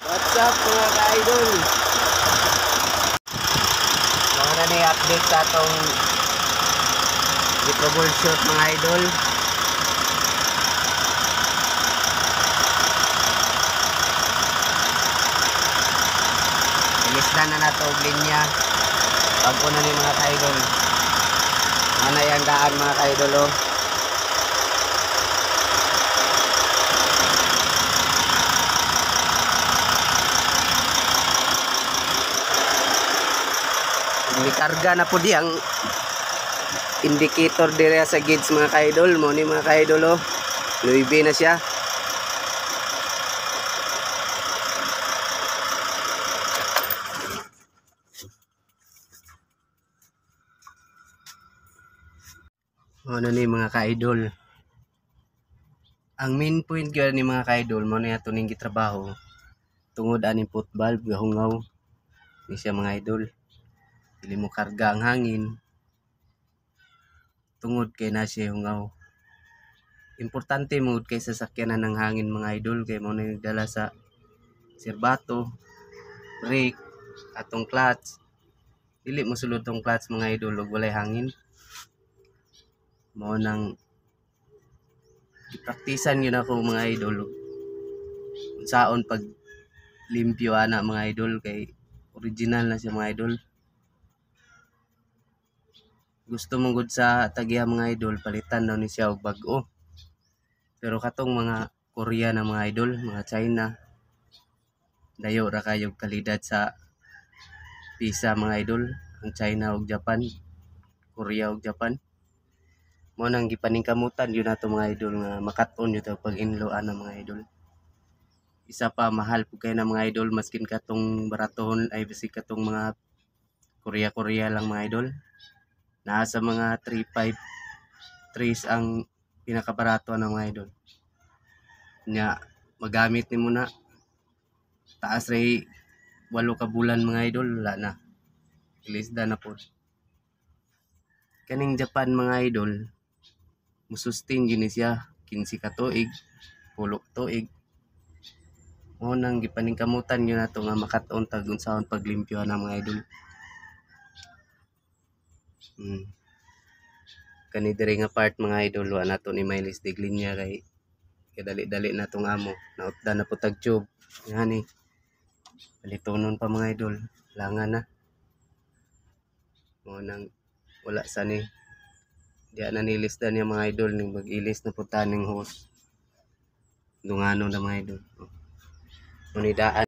What's up mga ka-idol? Mga na ni-update sa itong troubleshoot mga idol. Ilisdan na nato og linya. Bago na ni mga ka-idol. Ano yung daan mga ka-idol oh. Karga na po di ang indicator dire sa gauge mga ka-idol mo ni mga ka-idol oh. Louis V na siya. Ano ni mga ka-idol, ang main point gyud ni mga ka-idol mo ni ato ning gitrabaho tungod aning put valve gahungaw ni siya mga idol. Dili mo karga ang hangin tungod kay na siya hungaw. Importante mo kay sa sakyanan ng hangin mga idol kay mo na nagdala sa serbato, brake, atong clutch. Dili mo sulod tong clutch mga idol ug walay hangin. Mao nang ipraktisan yun ako mga idol. Unsaon pag limpyo ana mga idol kay original na siya mga idol. Gusto mong gud sa tagiya mga idol palitan daw ni siya og bag-o. Pero katong mga Korea na mga idol, mga China, dayo ra kayo kalidad sa pisa mga idol. Ang China ug Japan, Korea ug Japan. Mo nang gipaningkamutan yun nato mga idol nga makat-on yun to pag inlo ana mga idol. Isa pa mahal po kayo na mga idol maskin katong baratohon ay basi katong mga Korea lang mga idol. Nasa mga 3.5 trees ang pinakabarato ng mga idol. Nya magamit ni mo na taas ray 8 ka bulan mga idol wala na. Ilisda na po. Kaning Japan mga idol musustain gini siya 15 ka tuig, 10 tuig. Mo nang gipaningkamutan yun nato nga makat-on tag unsaon paglimpyo na mga idol. Kani diri nga part mga idol wa nato ni Miles Diglinya kay kadali-dali na tong amo nautda na po tag tube ngani palitonon pa mga idol langan na mo nang wala sa ni diya na nilisdan niya mga idol ning mag-ilis na po taning hose dungano na mga idol. Unidaan